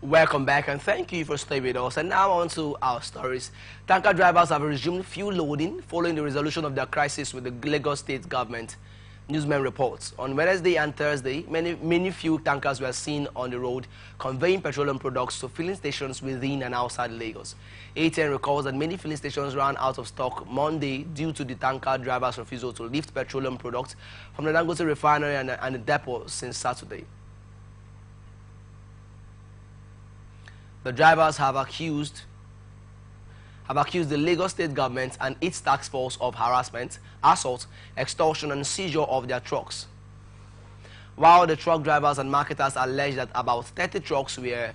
Welcome back and thank you for staying with us. And now on to our stories. Tanker drivers have resumed fuel loading following the resolution of their crisis with the Lagos state government. Newsmen reports on Wednesday and Thursday, many fuel tankers were seen on the road conveying petroleum products to filling stations within and outside Lagos. ATN recalls that many filling stations ran out of stock Monday due to the tanker drivers' refusal to lift petroleum products from the Dangote refinery and the depot since Saturday. The drivers have accused the Lagos state government and its task force of harassment, assault, extortion and seizure of their trucks. While the truck drivers and marketers allege that about 30 trucks were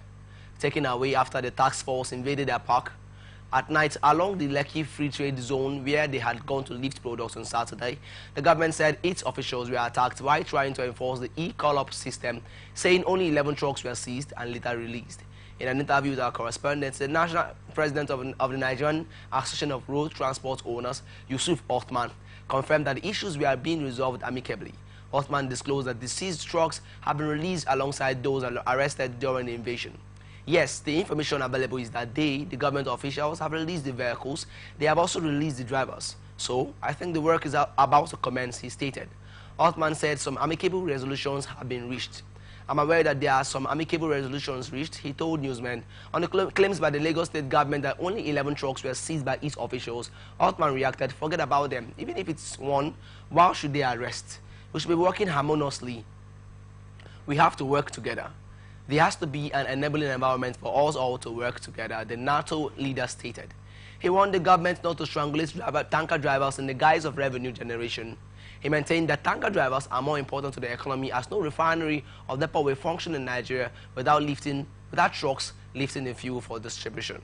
taken away after the task force invaded their park at night along the Lekki Free Trade Zone where they had gone to lift products on Saturday, the government said its officials were attacked while trying to enforce the e-call-up system, saying only 11 trucks were seized and later released. In an interview with our correspondent, the national president of the Nigerian Association of Road Transport Owners, Yusuf Othman, confirmed that the issues were being resolved amicably. Othman disclosed that the seized trucks have been released alongside those arrested during the invasion. Yes, the information available is that the government officials, have released the vehicles. They have also released the drivers. So, I think the work is about to commence, he stated. Othman said some amicable resolutions have been reached. I'm aware that there are some amicable resolutions reached, he told newsmen. On the claims by the Lagos state government that only 11 trucks were seized by its officials, Othman reacted, forget about them. Even if it's one, why should they arrest? We should be working harmoniously. We have to work together. There has to be an enabling environment for us all to work together, the NATO leader stated. He warned the government not to strangulate tanker drivers in the guise of revenue generation. He maintained that tanker drivers are more important to the economy as no refinery or depot will function in Nigeria without trucks lifting the fuel for distribution.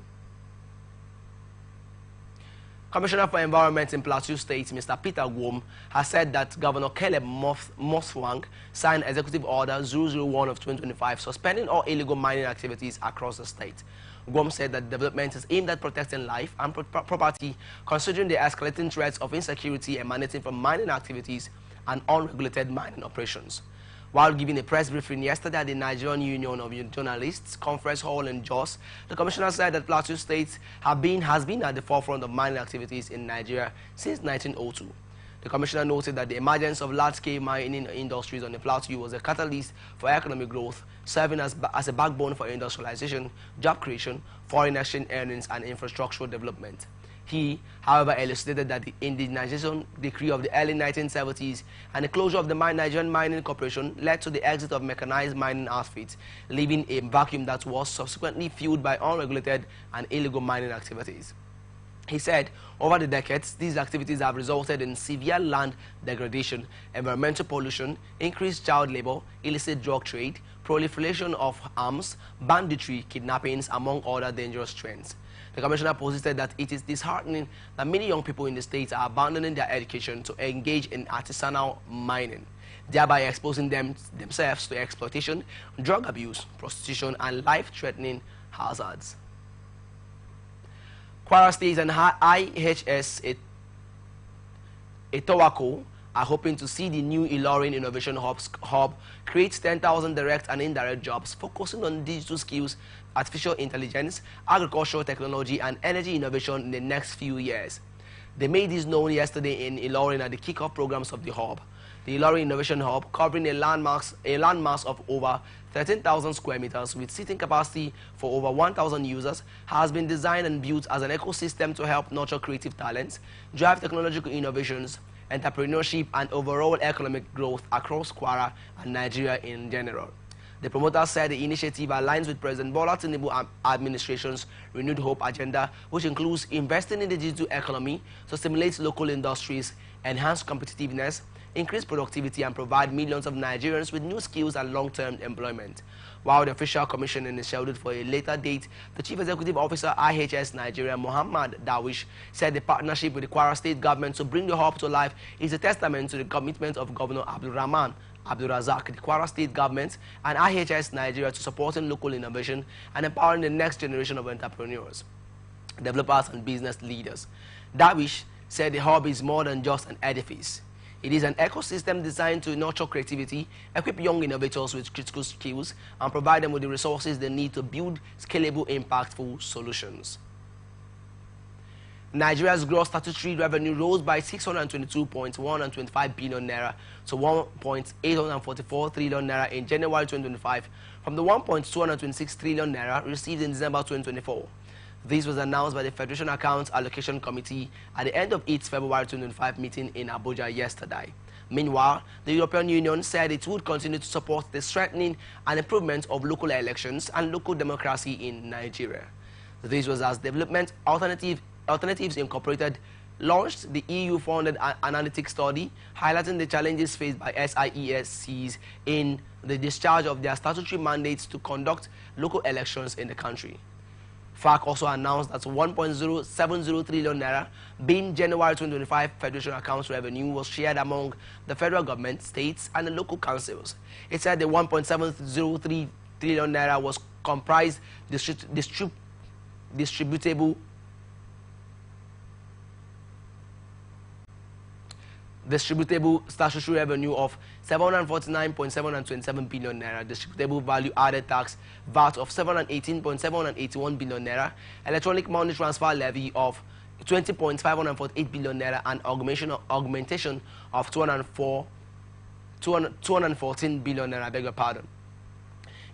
Commissioner for Environment in Plateau State, Mr. Peter Gwom, has said that Governor Caleb Moswang signed Executive Order 001 of 2025 suspending all illegal mining activities across the state. Gwom said that development is aimed at protecting life and property, considering the escalating threats of insecurity emanating from mining activities and unregulated mining operations. While giving a press briefing yesterday at the Nigerian Union of Journalists Conference Hall in Jos, the commissioner said that Plateau State has been at the forefront of mining activities in Nigeria since 1902. The commissioner noted that the emergence of large-scale mining industries on the plateau was a catalyst for economic growth, serving as a backbone for industrialization, job creation, foreign exchange earnings, and infrastructural development. He, however, elucidated that the indigenization decree of the early 1970s and the closure of the Nigerian Mining Corporation led to the exit of mechanized mining outfits, leaving a vacuum that was subsequently filled by unregulated and illegal mining activities. He said, over the decades, these activities have resulted in severe land degradation, environmental pollution, increased child labor, illicit drug trade, proliferation of arms, banditry, kidnappings, among other dangerous trends. The commissioner posited that it is disheartening that many young people in the state are abandoning their education to engage in artisanal mining, thereby exposing themselves to exploitation, drug abuse, prostitution, and life-threatening hazards. Kwara State and IHS Etowako are hoping to see the new Ilorin Innovation Hub create 10,000 direct and indirect jobs focusing on digital skills, artificial intelligence, agricultural technology, and energy innovation in the next few years. They made this known yesterday in Ilorin at the kickoff programs of the hub. The Ilorin Innovation Hub, covering a landmass of over 13,000 square meters with seating capacity for over 1,000 users, has been designed and built as an ecosystem to help nurture creative talents, drive technological innovations, entrepreneurship, and overall economic growth across Kwara and Nigeria in general. The promoters said the initiative aligns with President Bola Tinubu administration's Renewed Hope agenda, which includes investing in the digital economy to stimulate local industries, enhance competitiveness, increase productivity, and provide millions of Nigerians with new skills and long-term employment. While the official commissioning is scheduled for a later date, the Chief Executive Officer IHS Nigeria, Muhammad Dawish, said the partnership with the Kwara State government to bring the hub to life is a testament to the commitment of Governor Abdulrahman Abdulrazak, the Kwara State government, and IHS Nigeria to supporting local innovation and empowering the next generation of entrepreneurs, developers, and business leaders. Dawish said the hub is more than just an edifice. It is an ecosystem designed to nurture creativity, equip young innovators with critical skills, and provide them with the resources they need to build scalable, impactful solutions. Nigeria's gross statutory revenue rose by 622.125 billion naira to 1.844 trillion naira in January 2025 from the 1.226 trillion naira received in December 2024. This was announced by the Federation Accounts Allocation Committee at the end of its February 2025 meeting in Abuja yesterday. Meanwhile, the European Union said it would continue to support the strengthening and improvement of local elections and local democracy in Nigeria. This was as Development Alternatives Incorporated launched the EU-funded analytic study highlighting the challenges faced by SIESCs in the discharge of their statutory mandates to conduct local elections in the country. FAC also announced that 1.070 trillion naira, being January 2025 Federation Accounts revenue, was shared among the federal government, states, and the local councils. It said the 1.703 trillion naira was comprised distributable statutory revenue of 749.727 billion naira, distributable value-added tax VAT of 718.781 billion naira, electronic money transfer levy of 20.548 billion naira, and augmentation of 214 billion naira. Beg your pardon.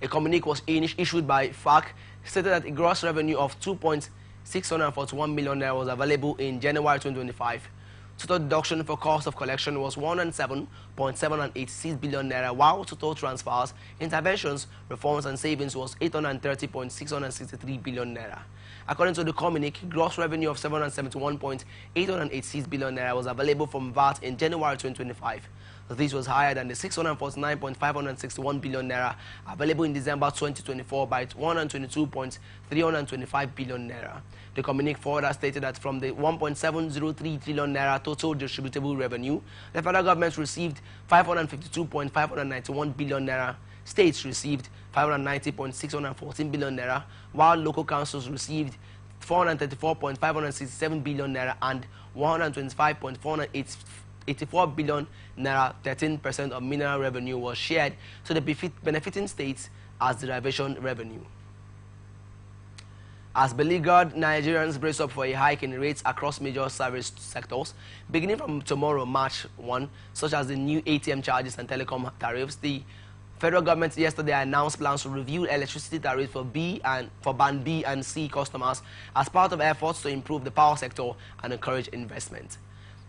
A communique was issued by FAC stated that a gross revenue of 2.641 million naira was available in January 2025. Total deduction for cost of collection was 107.786 billion naira, while total transfers, interventions, reforms, and savings was 830.663 billion naira. According to the communique, gross revenue of 771.886 billion naira was available from VAT in January 2025. This was higher than the 649.561 billion naira available in December 2024 by 122.325 billion naira. The communique further stated that from the 1.703 trillion naira total distributable revenue, the federal government received 552.591 billion naira, states received 590.614 billion naira, while local councils received 434.567 billion naira and 125.484 billion naira. 13% of mineral revenue was shared to the benefiting states as derivation revenue. As beleaguered Nigerians brace up for a hike in rates across major service sectors, beginning from tomorrow, March 1, such as the new ATM charges and telecom tariffs, the federal government yesterday announced plans to review electricity tariffs for Band B and C customers as part of efforts to improve the power sector and encourage investment.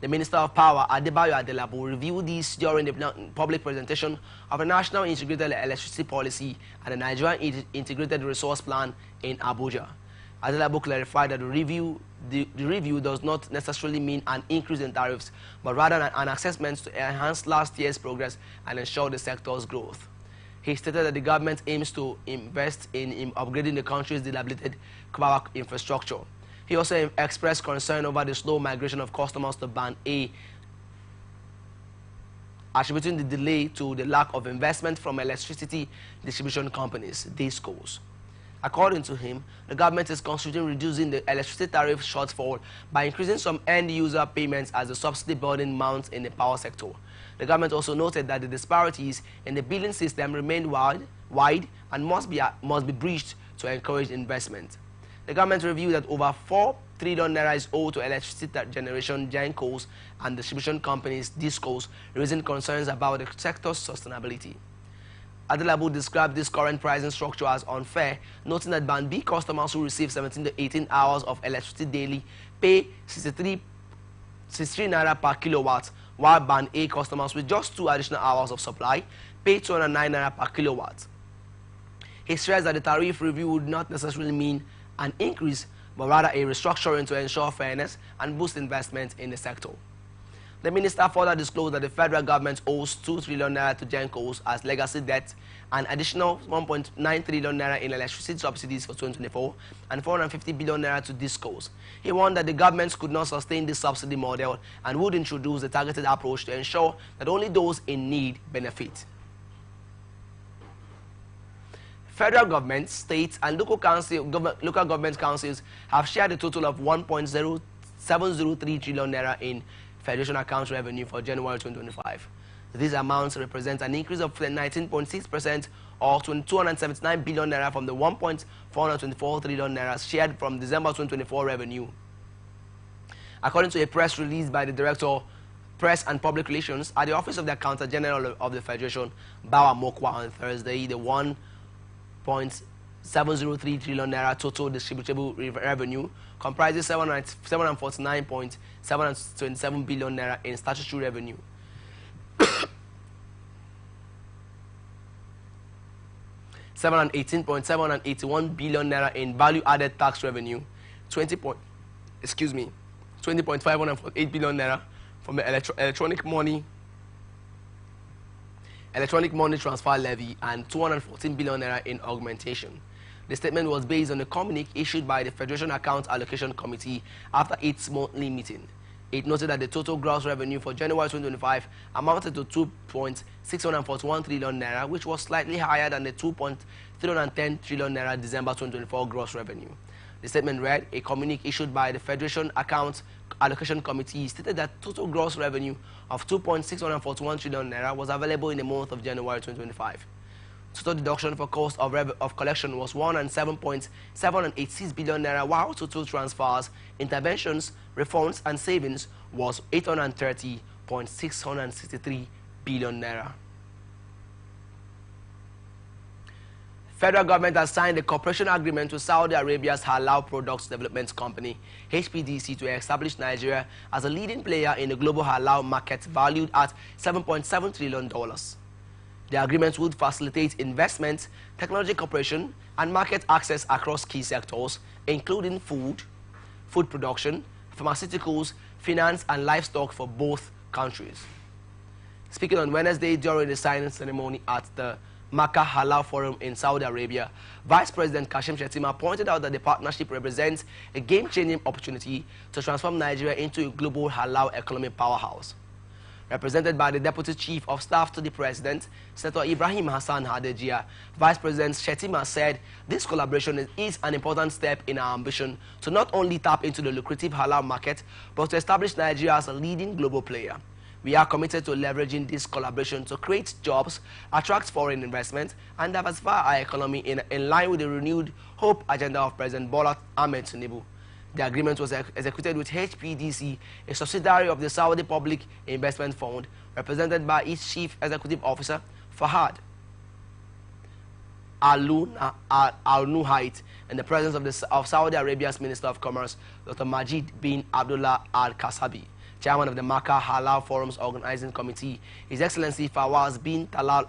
The Minister of Power, Adebayo Adelabu, reviewed this during the public presentation of the National Integrated Electricity Policy and the Nigerian Integrated Resource Plan in Abuja. Adelabu clarified that the review does not necessarily mean an increase in tariffs, but rather an assessment to enhance last year's progress and ensure the sector's growth. He stated that the government aims to invest in upgrading the country's dilapidated power infrastructure. He also expressed concern over the slow migration of customers to Band A, attributing the delay to the lack of investment from electricity distribution companies, DISCOs. According to him, the government is considering reducing the electricity tariff shortfall by increasing some end-user payments as the subsidy burden mounts in the power sector. The government also noted that the disparities in the billing system remain wide and must be bridged to encourage investment. The government reviewed that over 4 trillion naira is owed to electricity generation gencos and distribution companies, DISCOs, raising concerns about the sector's sustainability. Adelabu described this current pricing structure as unfair, noting that Band B customers who receive 17 to 18 hours of electricity daily pay 63 naira per kilowatt, while Band A customers with just 2 additional hours of supply pay 209 naira per kilowatt. He stressed that the tariff review would not necessarily mean an increase, but rather a restructuring to ensure fairness and boost investment in the sector. The minister further disclosed that the federal government owes 2 trillion naira to gencos as legacy debt, an additional 1.9 trillion naira in electricity subsidies for 2024, and 450 billion naira to DISCOs. He warned that the government could not sustain this subsidy model and would introduce a targeted approach to ensure that only those in need benefit. Federal government, states, and local government councils have shared a total of 1.0703 trillion naira in Federation Accounts revenue for January 2025. These amounts represent an increase of 19.6% or 279 billion naira from the 1.424 trillion naira shared from December 2024 revenue. According to a press release by the Director, Press and Public Relations at the Office of the Accountant General of the Federation, Bawa Mokwa, on Thursday, the 1.703 trillion naira total distributable revenue comprises 749.727 billion naira in statutory revenue. 718.781 billion naira in value-added tax revenue, 20.548 billion naira from the electronic money transfer levy, and 214 billion naira in augmentation. The statement was based on a communique issued by the Federation Account Allocation Committee after its monthly meeting. It noted that the total gross revenue for January 2025 amounted to 2.641 trillion naira, which was slightly higher than the 2.310 trillion naira December 2024 gross revenue. The statement read, a communique issued by the Federation Account Allocation Committee stated that total gross revenue of 2.641 trillion naira was available in the month of January 2025. Total deduction for cost of collection was 107.786 billion naira, while total transfers, interventions, refunds, and savings was 830.663 billion naira. Federal government has signed a cooperation agreement with Saudi Arabia's Halal Products Development Company, HPDC, to establish Nigeria as a leading player in the global halal market valued at $7.7 trillion. The agreement would facilitate investment, technology cooperation, and market access across key sectors, including food production, pharmaceuticals, finance, and livestock for both countries. Speaking on Wednesday during the signing ceremony at the Makkah Halal Forum in Saudi Arabia, Vice President Kashim Shettima pointed out that the partnership represents a game-changing opportunity to transform Nigeria into a global halal economic powerhouse. Represented by the Deputy Chief of Staff to the President, Senator Ibrahim Hassan Hadejia, Vice President Shettima said this collaboration is an important step in our ambition to not only tap into the lucrative halal market, but to establish Nigeria as a leading global player. We are committed to leveraging this collaboration to create jobs, attract foreign investment, and diversify our economy in line with the renewed hope agenda of President Bola Ahmed Tinubu. The agreement was executed with HPDC, a subsidiary of the Saudi Public Investment Fund, represented by its Chief Executive Officer, Fahad Al-Nuhait, in the presence of Saudi Arabia's Minister of Commerce, Dr. Majid bin Abdullah Al-Kasabi, Chairman of the Makkah Halal Forum's Organizing Committee, His Excellency Fawaz bin Talal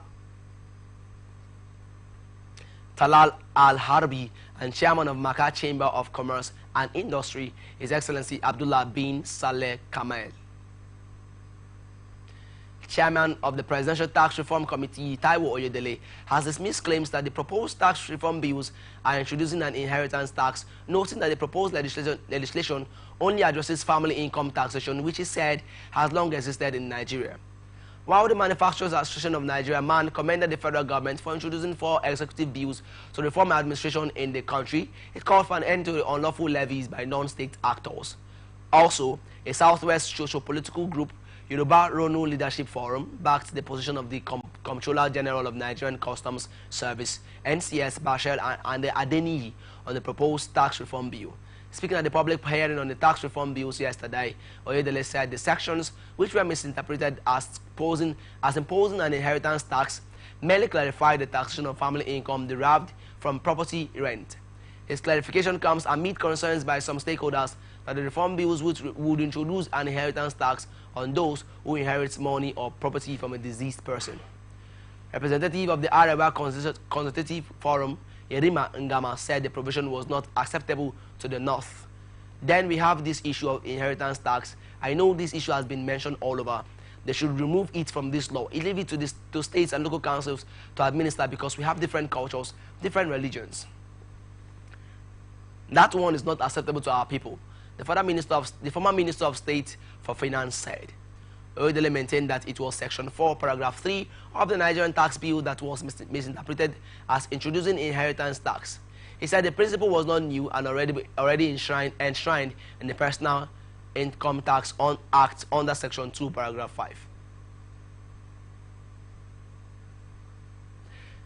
Al-Harbi, and Chairman of Makkah Chamber of Commerce and Industry, His Excellency Abdullah bin Saleh Kamal. Chairman of the Presidential Tax Reform Committee, Taiwo Oyedele, has dismissed claims that the proposed tax reform bills are introducing an inheritance tax, noting that the proposed legislation only addresses family income taxation, which he said has long existed in Nigeria. While the Manufacturers Association of Nigeria, MAN, commended the federal government for introducing 4 executive bills to reform administration in the country, it called for an end to the unlawful levies by non-state actors. Also, a Southwest socio-political group, Yoruba Ronu Leadership Forum, backed the position of the Comptroller General of Nigerian Customs Service, NCS Bashir and the Adeniyi, on the proposed tax reform bill. Speaking at the public hearing on the tax reform bills yesterday, Oyedele said the sections which were misinterpreted as imposing an inheritance tax merely clarified the taxation of family income derived from property rent. His clarification comes amid concerns by some stakeholders that the reform bills would introduce an inheritance tax on those who inherit money or property from a deceased person. Representative of the Arewa Consultative Forum, Yerima Ngama, said the provision was not acceptable to the North. Then we have this issue of inheritance tax. I know this issue has been mentioned all over. They should remove it from this law. Leave it to states and local councils to administer, because we have different cultures, different religions. That one is not acceptable to our people. The former Minister of State for Finance said. Oyedele maintained that it was Section 4, Paragraph 3 of the Nigerian tax bill that was misinterpreted as introducing inheritance tax. He said the principle was not new and already enshrined in the Personal Income Tax Act under Section 2, Paragraph 5.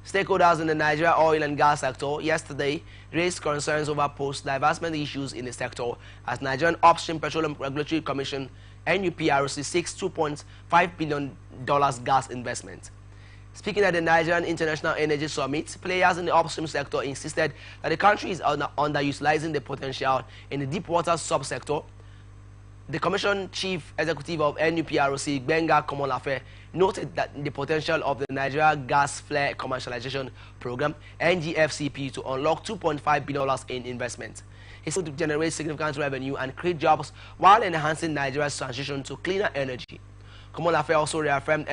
Stakeholders in the Nigeria oil and gas sector yesterday raised concerns over post-divestment issues in the sector as Nigerian Upstream Petroleum Regulatory Commission NUPRC seeks $2.5 billion gas investment. Speaking at the Nigerian International Energy Summit, players in the upstream sector insisted that the country is underutilizing the potential in the deepwater subsector. The Commission Chief Executive of NUPRC, Benga Komolafe, noted that the potential of the Nigeria Gas Flare Commercialization Program, NGFCP, to unlock $2.5 billion in investment. It's to generate significant revenue and create jobs while enhancing Nigeria's transition to cleaner energy. Komolafe also reaffirmed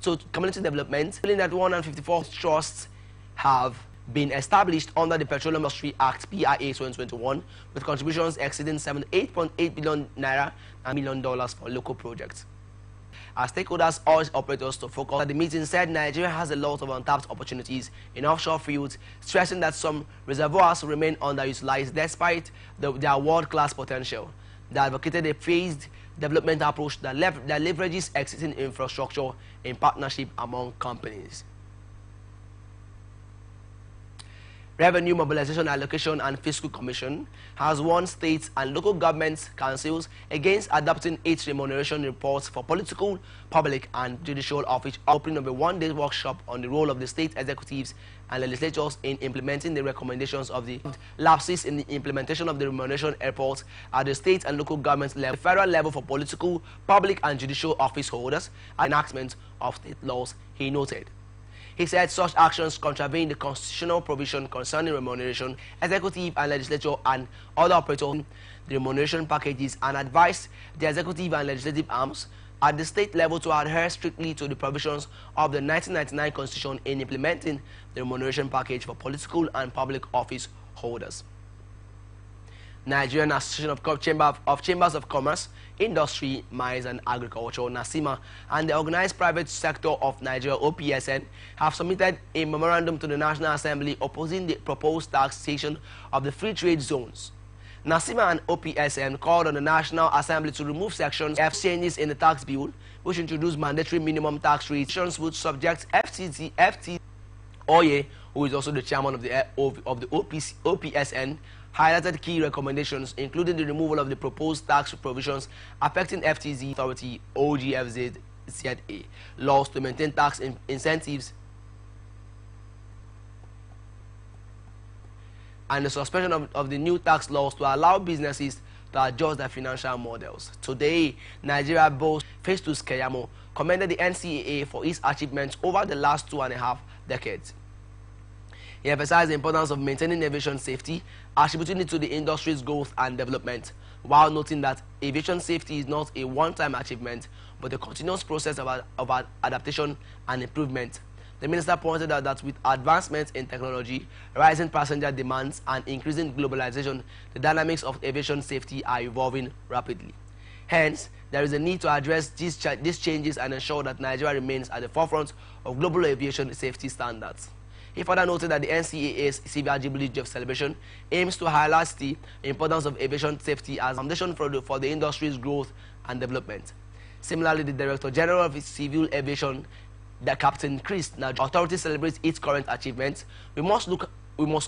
to community development, feeling that 154 trusts have been established under the Petroleum Industry Act PIA 2021 with contributions exceeding 78.8 billion naira and $1 million for local projects. As stakeholders urged operators to focus at the meeting, said Nigeria has a lot of untapped opportunities in offshore fields, stressing that some reservoirs remain underutilized despite their world-class potential. They advocated a phased development approach that leverages existing infrastructure in partnership among companies. Revenue Mobilization Allocation and Fiscal Commission has warned states and local government councils against adopting its remuneration reports for political, public and judicial office, opening of a one-day workshop on the role of the state executives and legislatures in implementing the recommendations of the lapses in the implementation of the remuneration reports at the state and local government level, the federal level for political, public and judicial office holders, and enactment of state laws, he noted. He said such actions contravene the constitutional provision concerning remuneration, executive and legislature and other operators, the remuneration packages, and advised the executive and legislative arms at the state level to adhere strictly to the provisions of the 1999 Constitution in implementing the remuneration package for political and public office holders. Nigerian Association of Chambers of Commerce, Industry, Mines and Agriculture, NASIMA, and the Organized Private Sector of Nigeria, OPSN, have submitted a memorandum to the National Assembly opposing the proposed taxation of the free trade zones. NASIMA and OPSN called on the National Assembly to remove sections F changes in the tax bill, which introduce mandatory minimum tax rates, which subject FT Oye, who is also the chairman of the OPSN, highlighted key recommendations, including the removal of the proposed tax provisions affecting FTZ Authority OGFZZA laws to maintain tax incentives and the suspension of the new tax laws to allow businesses to adjust their financial models. Today, Nigeria boss Festus Keyamo commended the NCAA for its achievements over the last 2.5 decades. He emphasized the importance of maintaining aviation safety, attributing it to the industry's growth and development, while noting that aviation safety is not a one-time achievement, but a continuous process of adaptation and improvement. The minister pointed out that with advancements in technology, rising passenger demands, and increasing globalization, the dynamics of aviation safety are evolving rapidly. Hence, there is a need to address these changes and ensure that Nigeria remains at the forefront of global aviation safety standards. He further noted that the NCAA's Silver Jubilee celebration aims to highlight the importance of aviation safety as a foundation for the industry's growth and development. Similarly, the Director General of Civil Aviation, the Captain Chris, now the authority celebrates its current achievements. We must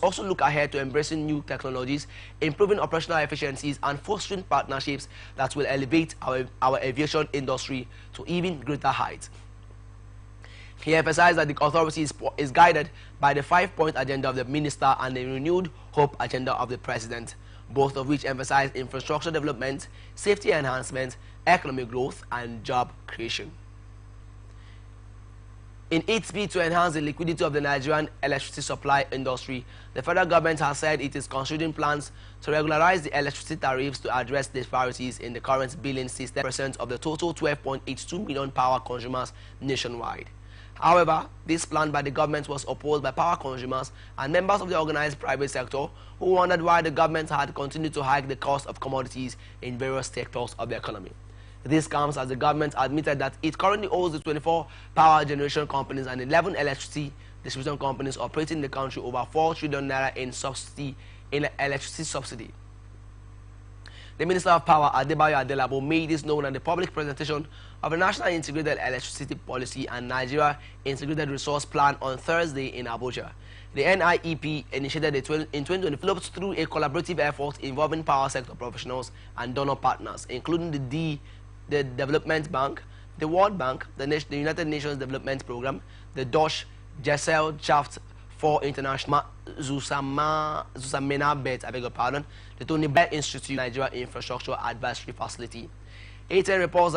also look ahead to embracing new technologies, improving operational efficiencies, and fostering partnerships that will elevate our aviation industry to even greater heights. He emphasized that the authority is guided by the 5-point agenda of the minister and the renewed hope agenda of the president, both of which emphasize infrastructure development, safety enhancement, economic growth, and job creation. In its bid to enhance the liquidity of the Nigerian electricity supply industry, the federal government has said it is considering plans to regularize the electricity tariffs to address disparities in the current billing system % of the total 12.82 million power consumers nationwide. However, this plan by the government was opposed by power consumers and members of the organized private sector who wondered why the government had continued to hike the cost of commodities in various sectors of the economy. This comes as the government admitted that it currently owns the 24 power generation companies and 11 electricity distribution companies operating in the country over 4 trillion naira in electricity subsidy. The Minister of Power, Adebayo Adelabo, made this known at the public presentation of the National Integrated Electricity Policy and Nigeria Integrated Resource Plan on Thursday in Abuja. The NIEP initiated in 2020 developed through a collaborative effort involving power sector professionals and donor partners, including the Development Bank, the World Bank, the United Nations Development Program, the Dutch Gesellschaft for International Zusammenarbeit, the Tony Blair Institute, Nigeria Infrastructure Advisory Facility. ATN reports that